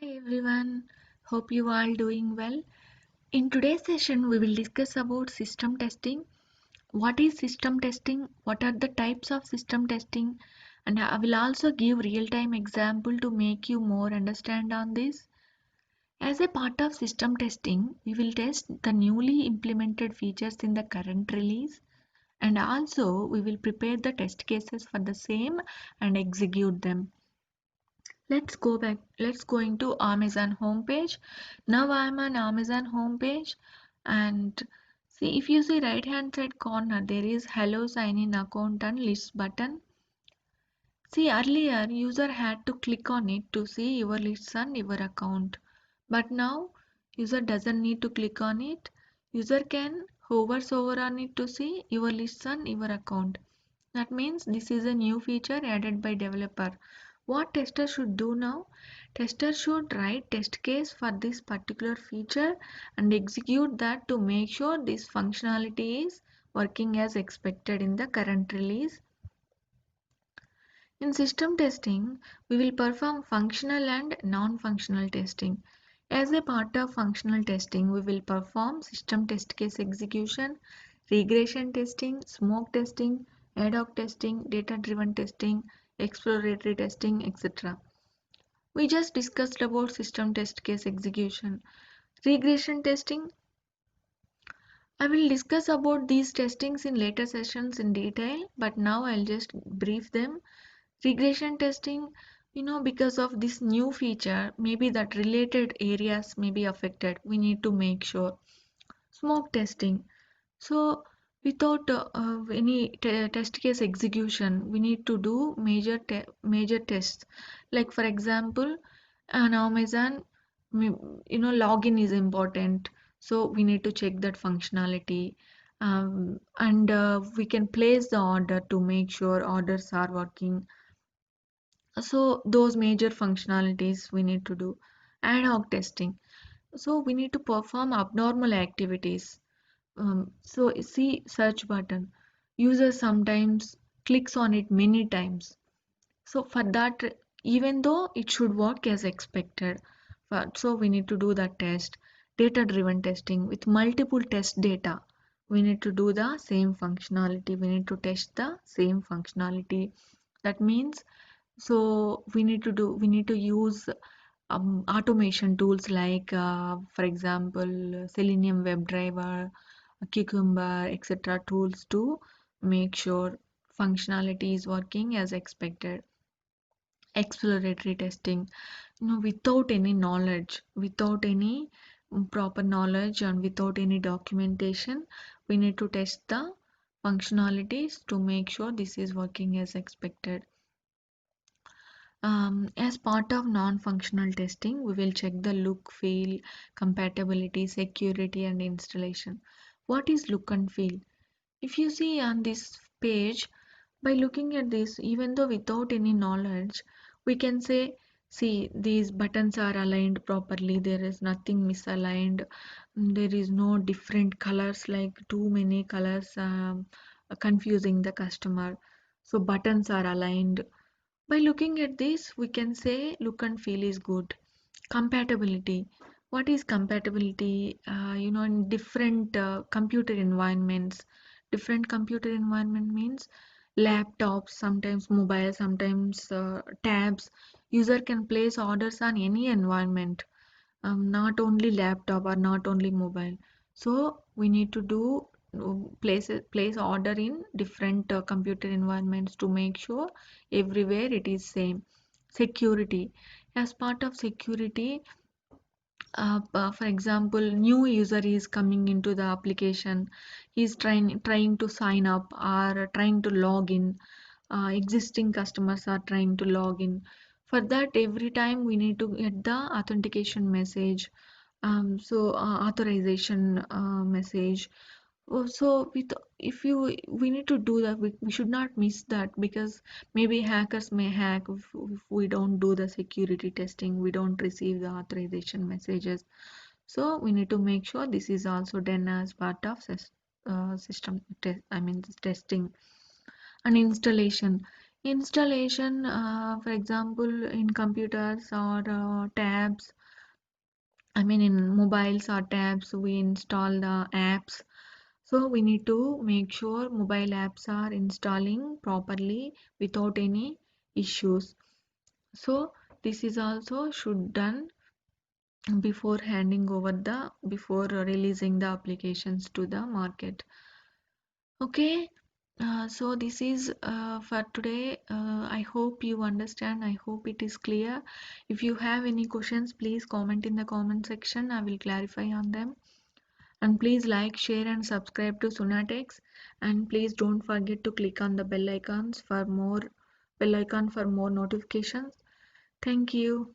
Hi everyone, hope you all doing well. In today's session, we will discuss about system testing. What is system testing? What are the types of system testing? And I will also give real-time example to make you more understand on this. As a part of system testing, we will test the newly implemented features in the current release, and also we will prepare the test cases for the same and execute them. Let's go back. Let's go into Amazon homepage. Now I'm on Amazon homepage, and see, if you see right hand side corner, there is hello sign in account and list button. See, earlier user had to click on it to see your lists and your account, but now user doesn't need to click on it. User can hovers over on it to see your lists and your account. That means this is a new feature added by developer. What tester should do now? Tester should write test case for this particular feature and execute that to make sure this functionality is working as expected in the current release. In system testing, we will perform functional and non-functional testing. As a part of functional testing, we will perform system test case execution, regression testing, smoke testing, ad hoc testing, data-driven testing, exploratory testing, etc. We just discussed about system test case execution. Regression testing, I will discuss about these testings in later sessions in detail, but now I'll just brief them. Regression testing, because of this new feature, maybe that related areas may be affected. We need to make sure. Smoke testing. So without any test case execution, we need to do major tests. Like for example, on Amazon, login is important. So we need to check that functionality. And we can place the order to make sure orders are working. So those major functionalities we need to do. Ad hoc testing. So we need to perform abnormal activities. So see search button. User sometimes clicks on it many times. So for that, even though it should work as expected, so we need to do the test. Data driven testing with multiple test data. We need to do the same functionality. We need to test the same functionality. That means we need to use automation tools like for example Selenium WebDriver, Cucumber, etc. tools to make sure functionality is working as expected. Exploratory testing, without any knowledge, without any proper knowledge and without any documentation, we need to test the functionalities to make sure this is working as expected. As part of non-functional testing, we will check the look, feel, compatibility, security, and installation. What is look and feel? If you see on this page, by looking at this, even though without any knowledge, we can say, see, these buttons are aligned properly, there is nothing misaligned, there is no different colors, like too many colors confusing the customer. So buttons are aligned. By looking at this, we can say look and feel is good. Compatibility. What is compatibility? In different computer environments. Different computer environment means laptops, sometimes mobile, sometimes tabs. User can place orders on any environment, not only laptop or not only mobile. So we need to do place order in different computer environments to make sure everywhere it is same. Security. As part of security, for example, new user is coming into the application, he's trying to sign up or trying to log in, existing customers are trying to log in. For that, every time we need to get the authentication message, authorization message. So if we need to do that, we should not miss that, because maybe hackers may hack if we don't do the security testing, we don't receive the authorization messages. So we need to make sure this is also done as part of system test, I mean testing. And installation. Installation, for example, in computers or tabs, I mean in mobiles or tabs, we install the apps. So we need to make sure mobile apps are installing properly without any issues. So this is also should done before handing over the before releasing the applications to the market. Okay, so this is for today. I hope you understand. I hope it is clear. If you have any questions, please comment in the comment section. I will clarify on them. And please like, share, and subscribe to Sunatex. And please don't forget to click on the bell icon for more notifications. Thank you.